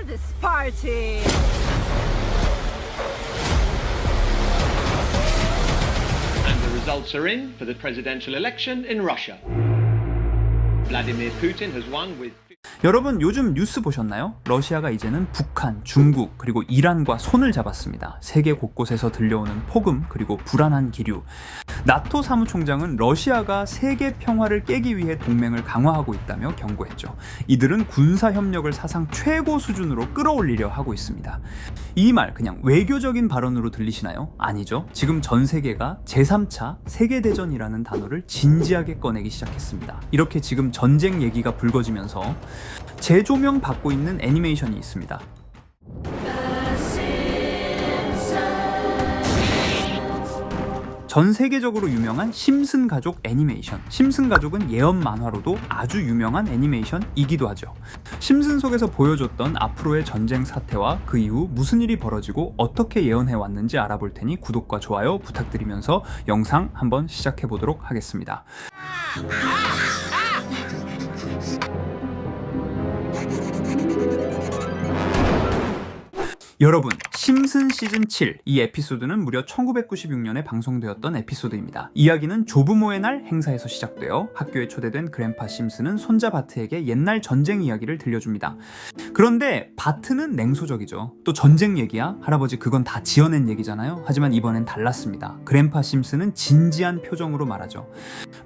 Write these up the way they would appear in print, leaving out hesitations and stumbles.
this party. And the results are in for the presidential election in Russia. Vladimir Putin has won with... 여러분 요즘 뉴스 보셨나요? 러시아가 이제는 북한, 중국, 그리고 이란과 손을 잡았습니다. 세계 곳곳에서 들려오는 폭음, 그리고 불안한 기류. 나토 사무총장은 러시아가 세계 평화를 깨기 위해 동맹을 강화하고 있다며 경고했죠. 이들은 군사협력을 사상 최고 수준으로 끌어올리려 하고 있습니다. 이 말 그냥 외교적인 발언으로 들리시나요? 아니죠. 지금 전 세계가 제3차 세계대전이라는 단어를 진지하게 꺼내기 시작했습니다. 이렇게 지금 전쟁 얘기가 불거지면서 재조명 받고 있는 애니메이션이 있습니다. 전 세계적으로 유명한 심슨 가족 애니메이션. 심슨 가족은 예언 만화로도 아주 유명한 애니메이션이기도 하죠. 심슨 속에서 보여줬던 앞으로의 전쟁 사태와 그 이후 무슨 일이 벌어지고 어떻게 예언해 왔는지 알아볼 테니 구독과 좋아요 부탁드리면서 영상 한번 시작해 보도록 하겠습니다. 여러분, 심슨 시즌 7, 이 에피소드는 무려 1996년에 방송되었던 에피소드입니다. 이야기는 조부모의 날 행사에서 시작되어 학교에 초대된 그랜파 심슨은 손자 바트에게 옛날 전쟁 이야기를 들려줍니다. 그런데 바트는 냉소적이죠. 또 전쟁 얘기야? 할아버지 그건 다 지어낸 얘기잖아요. 하지만 이번엔 달랐습니다. 그랜파 심슨은 진지한 표정으로 말하죠.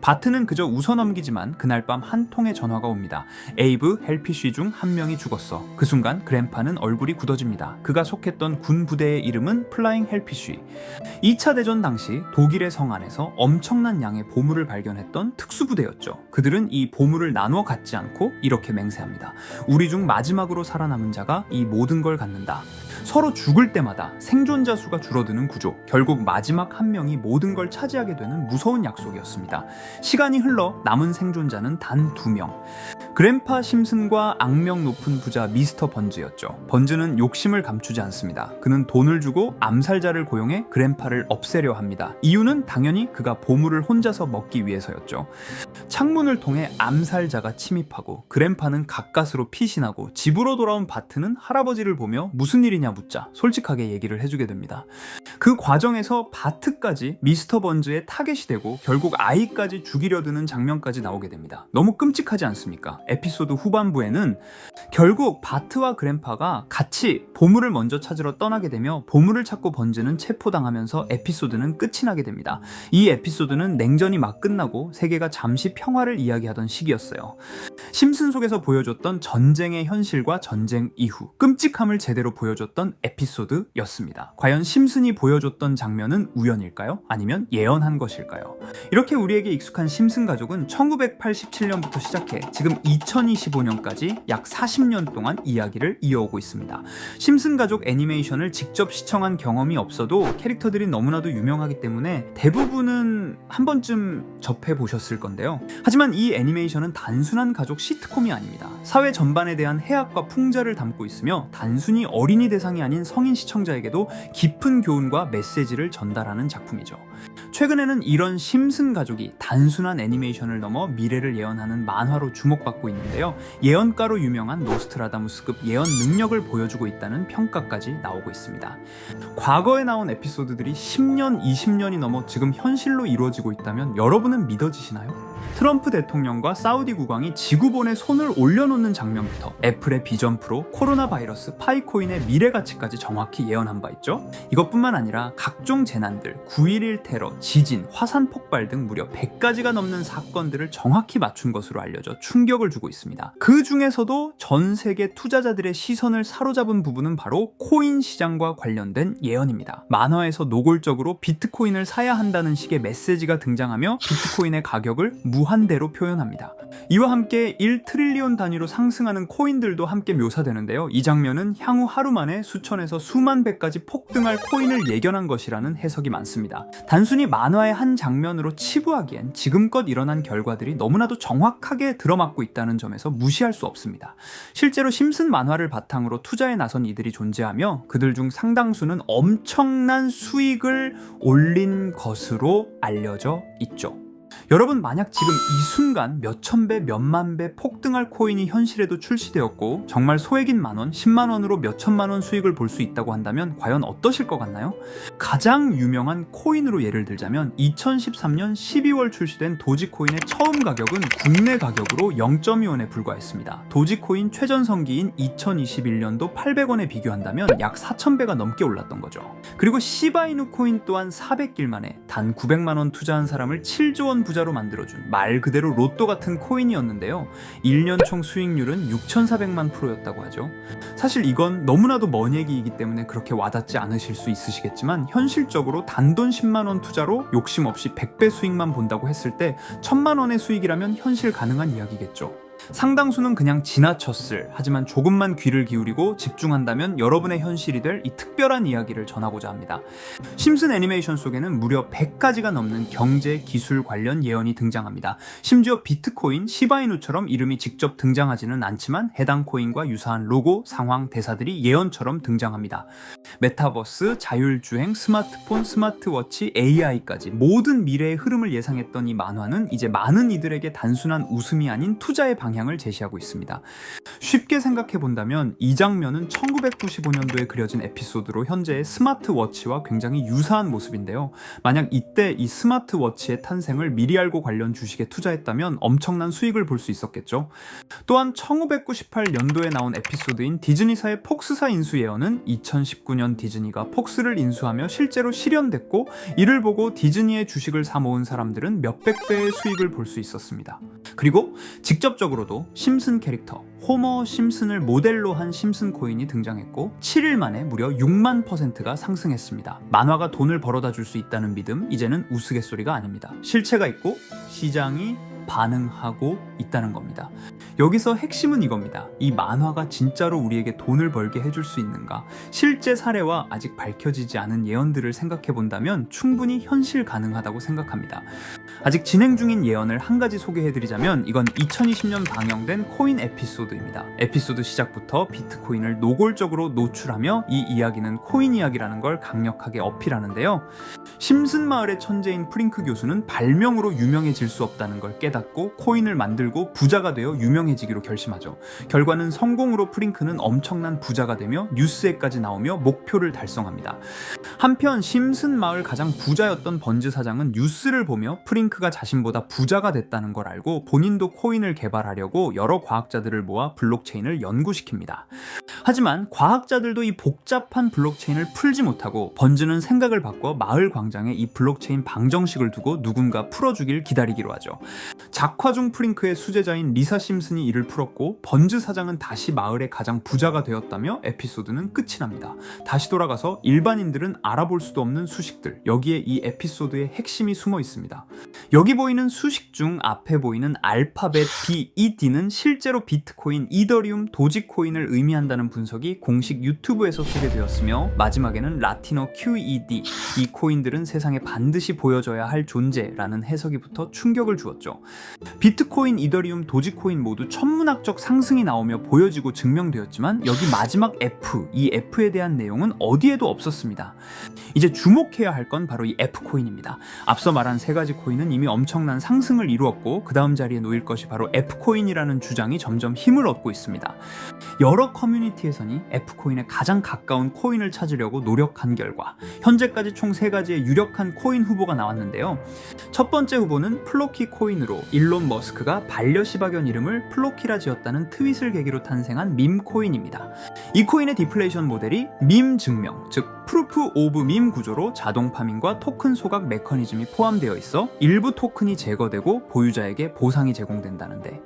바트는 그저 웃어넘기지만 그날 밤 한 통의 전화가 옵니다. 에이브, 헬피쉬 중 한 명이 죽었어. 그 순간 그랜파는 얼굴이 굳어집니다. 그가 속했던 군 부대의 이름은 플라잉 헬피쉬. 2차 대전 당시 독일의 성 안에서 엄청난 양의 보물을 발견했던 특수부대였죠. 그들은 이 보물을 나눠 갖지 않고 이렇게 맹세합니다. 우리 중 마지막으로 살아남은 자가 이 모든 걸 갖는다. 서로 죽을 때마다 생존자 수가 줄어드는 구조. 결국 마지막 한 명이 모든 걸 차지하게 되는 무서운 약속이었습니다. 시간이 흘러 남은 생존자는 단 2명. 그랜파 심슨과 악명 높은 부자 미스터 번즈였죠. 번즈는 욕심을 감추지 않습니다. 그는 돈을 주고 암살자를 고용해 그랜파를 없애려 합니다. 이유는 당연히 그가 보물을 혼자서 먹기 위해서였죠. 창문을 통해 암살자가 침입하고 그랜파는 가까스로 피신하고 집으로 돌아온 바트는 할아버지를 보며 무슨 일이냐 묻자 솔직하게 얘기를 해주게 됩니다. 그 과정에서 바트까지 미스터 번즈의 타겟이 되고 결국 아이까지 죽이려 드는 장면까지 나오게 됩니다. 너무 끔찍하지 않습니까? 에피소드 후반부에는 결국 바트와 그랜파가 같이 보물을 먼저 찾으러 떠나게 되며 보물을 찾고 번즈는 체포당하면서 에피소드는 끝이 나게 됩니다. 이 에피소드는 냉전이 막 끝나고 세계가 잠시 평화를 이야기하던 시기였어요. 심슨 속에서 보여줬던 전쟁의 현실과 전쟁 이후 끔찍함을 제대로 보여줬던 에피소드였습니다. 과연 심슨이 보여줬던 장면은 우연일까요? 아니면 예언한 것일까요? 이렇게 우리에게 익숙한 심슨 가족은 1987년부터 시작해 지금 2025년까지 약 40년 동안 이야기를 이어오고 있습니다. 심슨 가족 애니메이션을 직접 시청한 경험이 없어도 캐릭터들이 너무나도 유명하기 때문에 대부분은 한 번쯤 접해보셨을 건데요. 하지만 이 애니메이션은 단순한 가족 시트콤이 아닙니다. 사회 전반에 대한 해악과 풍자를 담고 있으며 단순히 어린이 대상이 아닌 성인 시청자에게도 깊은 교훈과 메시지를 전달하는 작품이죠. 최근에는 이런 심슨 가족이 단순한 애니메이션을 넘어 미래를 예언하는 만화로 주목받고 있는데요. 예언가로 유명한 노스트라다무스급 예언 능력을 보여주고 있다는 평가까지 나오고 있습니다. 과거에 나온 에피소드들이 10년, 20년이 넘어 지금 현실로 이루어지고 있다면 여러분은 믿어지시나요? 트럼프 대통령과 사우디 국왕이 지구본에 손을 올려놓는 장면부터 애플의 비전 프로, 코로나 바이러스, 파이코인의 미래 가치까지 정확히 예언한 바 있죠. 이것뿐만 아니라 각종 재난들, 9.11 테러, 지진, 화산 폭발 등 무려 100가지가 넘는 사건들을 정확히 맞춘 것으로 알려져 충격을 주고 있습니다. 그 중에서도 전 세계 투자자들의 시선을 사로잡은 부분은 바로 코인 시장과 관련된 예언입니다. 만화에서 노골적으로 비트코인을 사야 한다는 식의 메시지가 등장하며 비트코인의 가격을 무한대로 표현합니다. 이와 함께 1트릴리온 단위로 상승하는 코인들도 함께 묘사되는데요. 이 장면은 향후 하루 만에 수천에서 수만 배까지 폭등할 코인을 예견한 것이라는 해석이 많습니다. 단순히 만화의 한 장면으로 치부하기엔 지금껏 일어난 결과들이 너무나도 정확하게 들어맞고 있다는 점에서 무시할 수 없습니다. 실제로 심슨 만화를 바탕으로 투자에 나선 이들이 존재하며 그들 중 상당수는 엄청난 수익을 올린 것으로 알려져 있죠. 여러분, 만약 지금 이 순간 몇천 배, 몇만 배 폭등할 코인이 현실에도 출시되었고 정말 소액인 만원, 10만원으로 몇천만원 수익을 볼 수 있다고 한다면 과연 어떠실 것 같나요? 가장 유명한 코인으로 예를 들자면 2013년 12월 출시된 도지코인의 처음 가격은 국내 가격으로 0.2원에 불과했습니다. 도지코인 최전성기인 2021년도 800원에 비교한다면 약 4,000배가 넘게 올랐던 거죠. 그리고 시바이누 코인 또한 400길 만에 단 900만원 투자한 사람을 7조 원 부자로 만들어준 말 그대로 로또 같은 코인이었는데요. 1년 총 수익률은 6,400만 %였다고 하죠. 사실 이건 너무나도 먼 얘기이기 때문에 그렇게 와닿지 않으실 수 있으시겠지만 현실적으로 단돈 10만원 투자로 욕심 없이 100배 수익만 본다고 했을 때 1,000만원의 수익이라면 현실 가능한 이야기겠죠. 상당수는 그냥 지나쳤을, 하지만 조금만 귀를 기울이고 집중한다면 여러분의 현실이 될 이 특별한 이야기를 전하고자 합니다. 심슨 애니메이션 속에는 무려 100가지가 넘는 경제, 기술 관련 예언이 등장합니다. 심지어 비트코인, 시바이누처럼 이름이 직접 등장하지는 않지만 해당 코인과 유사한 로고, 상황, 대사들이 예언처럼 등장합니다. 메타버스, 자율주행, 스마트폰, 스마트워치, AI까지 모든 미래의 흐름을 예상했던 이 만화는 이제 많은 이들에게 단순한 웃음이 아닌 투자의 방향을 제시하고 있습니다. 쉽게 생각해 본다면 이 장면은 1995년도에 그려진 에피소드로 현재의 스마트워치와 굉장히 유사한 모습인데요. 만약 이때 이 스마트워치의 탄생을 미리 알고 관련 주식에 투자했다면 엄청난 수익을 볼 수 있었겠죠. 또한 1998년도에 나온 에피소드인 디즈니사의 폭스사 인수 예언은 2019년 디즈니가 폭스를 인수하며 실제로 실현됐고, 이를 보고 디즈니의 주식을 사 모은 사람들은 몇백 배의 수익을 볼 수 있었습니다. 그리고 직접적으로도 심슨 캐릭터 호머 심슨을 모델로 한 심슨 코인이 등장했고 7일 만에 무려 6만 %가 상승했습니다. 만화가 돈을 벌어다 줄 수 있다는 믿음, 이제는 우스갯소리가 아닙니다. 실체가 있고 시장이 반응하고 있다는 겁니다. 여기서 핵심은 이겁니다. 이 만화가 진짜로 우리에게 돈을 벌게 해줄 수 있는가? 실제 사례와 아직 밝혀지지 않은 예언들을 생각해 본다면 충분히 현실 가능하다고 생각합니다. 아직 진행 중인 예언을 한 가지 소개해드리자면 이건 2020년 방영된 코인 에피소드입니다. 에피소드 시작부터 비트코인을 노골적으로 노출하며 이 이야기는 코인 이야기라는 걸 강력하게 어필하는데요. 심슨 마을의 천재인 프링크 교수는 발명으로 유명해질 수 없다는 걸 깨닫고 코인을 만들고 부자가 되어 유명해지기로 결심하죠. 결과는 성공으로 프링크는 엄청난 부자가 되며 뉴스에까지 나오며 목표를 달성합니다. 한편 심슨 마을 가장 부자였던 번즈 사장은 뉴스를 보며 프링크가 자신보다 부자가 됐다는 걸 알고 본인도 코인을 개발하려고 여러 과학자들을 모아 블록체인을 연구시킵니다. 하지만 과학자들도 이 복잡한 블록체인을 풀지 못하고 번즈는 생각을 바꿔 마을 광장에 이 블록체인 방정식을 두고 누군가 풀어주길 기다리기로 하죠. 작화 중 프링크의 수제자인 리사 심슨이 이를 풀었고 번즈 사장은 다시 마을의 가장 부자가 되었다며 에피소드는 끝이 납니다. 다시 돌아가서 일반인들은 알아볼 수도 없는 수식들, 여기에 이 에피소드의 핵심이 숨어 있습니다. 여기 보이는 수식 중 앞에 보이는 알파벳 B, E, D는 실제로 비트코인, 이더리움, 도지코인을 의미한다는 분석이 공식 유튜브에서 소개되었으며 마지막에는 라틴어 QED, 이 코인들은 세상에 반드시 보여줘야 할 존재라는 해석이 붙어 충격을 주었죠. 비트코인, 이더리움, 도지코인 모두 천문학적 상승이 나오며 보여지고 증명되었지만 여기 마지막 F, 이 F에 대한 내용은 어디에도 없었습니다. 이제 주목해야 할 건 바로 이 F코인입니다. 앞서 말한 세 가지 코인은 이미 엄청난 상승을 이루었고 그 다음 자리에 놓일 것이 바로 F코인이라는 주장이 점점 힘을 얻고 있습니다. 여러 커뮤니티에서는 F코인에 가장 가까운 코인을 찾으려고 노력한 결과 현재까지 총 3가지의 유력한 코인 후보가 나왔는데요. 첫 번째 후보는 플로키 코인으로 일론 머스크가 반려시바견 이름을 플로키라 지었다는 트윗을 계기로 탄생한 밈 코인입니다. 이 코인의 디플레이션 모델이 밈 증명, 즉 프루프 오브 밈 구조로 자동 파밍과 토큰 소각 메커니즘이 포함되어 있어 일부 토큰이 제거되고 보유자에게 보상이 제공된다는데,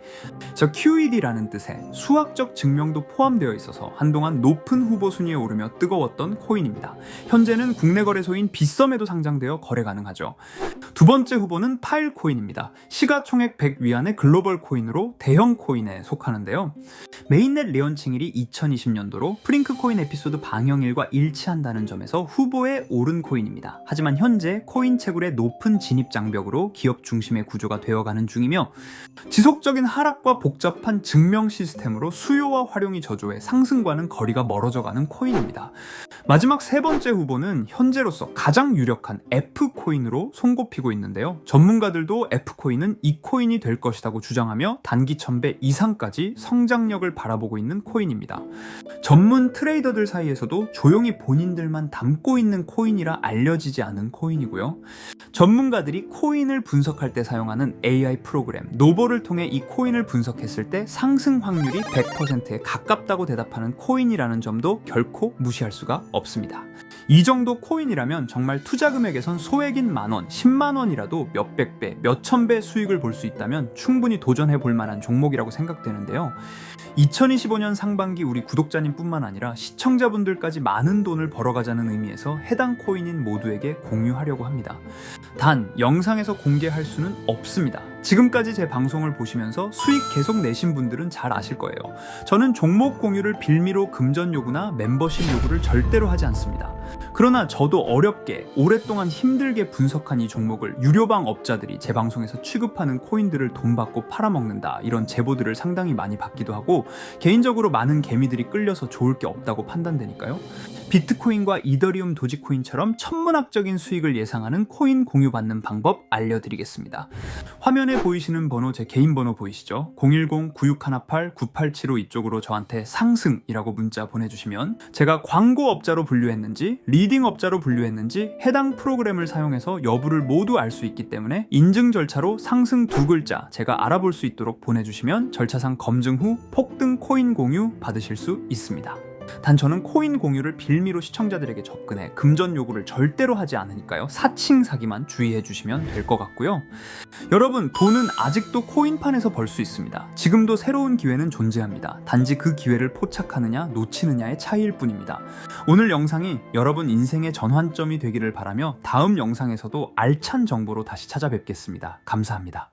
QED라는 뜻의 수학적 증명도 포함되어 있어서 한동안 높은 후보 순위에 오르며 뜨거웠던 코인입니다. 현재는 국내 거래소인 빗썸에도 상장되어 거래 가능하죠. 두 번째 후보는 파일 코인입니다. 시가총액 100 위안의 글로벌 코인으로 대형 코인에 속하는데요. 메인넷 레언칭일이 2020년도로 프링크 코인 에피소드 방영일과 일치한다는 점에서 후보에 오른 코인입니다. 하지만 현재 코인 채굴의 높은 진입 장벽으로 방식으로 기업 중심의 구조가 되어가는 중이며 지속적인 하락과 복잡한 증명 시스템으로 수요와 활용이 저조해 상승과는 거리가 멀어져가는 코인입니다. 마지막 세 번째 후보는 현재로서 가장 유력한 F코인으로 손꼽히고 있는데요. 전문가들도 F코인은 이 코인이 될 것이라고 주장하며 단기 1000배 이상까지 성장력을 바라보고 있는 코인입니다. 전문 트레이더들 사이에서도 조용히 본인들만 담고 있는 코인이라 알려지지 않은 코인이고요. 전문가들이 코인을 분석할 때 사용하는 AI 프로그램 노보를 통해 이 코인을 분석했을 때 상승 확률이 100%에 가깝다고 대답하는 코인이라는 점도 결코 무시할 수가 없습니다. 이 정도 코인이라면 정말 투자 금액에선 소액인 만원, 10만원이라도 몇백 배, 몇천 배 수익을 볼 수 있다면 충분히 도전해 볼 만한 종목이라고 생각되는데요. 2025년 상반기 우리 구독자님 뿐만 아니라 시청자분들까지 많은 돈을 벌어가자는 의미에서 해당 코인인 모두에게 공유하려고 합니다. 단, 영상에서 공개할 수는 없습니다. 지금까지 제 방송을 보시면서 수익 계속 내신 분들은 잘 아실 거예요. 저는 종목 공유를 빌미로 금전 요구나 멤버십 요구를 절대로 하지 않습니다. 그러나 저도 어렵게 오랫동안 힘들게 분석한 이 종목을 유료방 업자들이 제 방송에서 취급하는 코인들을 돈 받고 팔아먹는다, 이런 제보들을 상당히 많이 받기도 하고 개인적으로 많은 개미들이 끌려서 좋을 게 없다고 판단되니까요. 비트코인과 이더리움 도지코인처럼 천문학적인 수익을 예상하는 코인 공유받는 방법 알려드리겠습니다. 화면에 보이시는 번호 제 개인 번호 보이시죠? 010-9618-9875 이쪽으로 저한테 상승이라고 문자 보내주시면 제가 광고업자로 분류했는지 리딩업자로 분류했는지 해당 프로그램을 사용해서 여부를 모두 알 수 있기 때문에 인증 절차로 상승 2글자 제가 알아볼 수 있도록 보내주시면 절차상 검증 후 폭등 코인 공유 받으실 수 있습니다. 단 저는 코인 공유를 빌미로 시청자들에게 접근해 금전 요구를 절대로 하지 않으니까요. 사칭 사기만 주의해 주시면 될 것 같고요. 여러분, 돈은 아직도 코인판에서 벌 수 있습니다. 지금도 새로운 기회는 존재합니다. 단지 그 기회를 포착하느냐 놓치느냐의 차이일 뿐입니다. 오늘 영상이 여러분 인생의 전환점이 되기를 바라며 다음 영상에서도 알찬 정보로 다시 찾아뵙겠습니다. 감사합니다.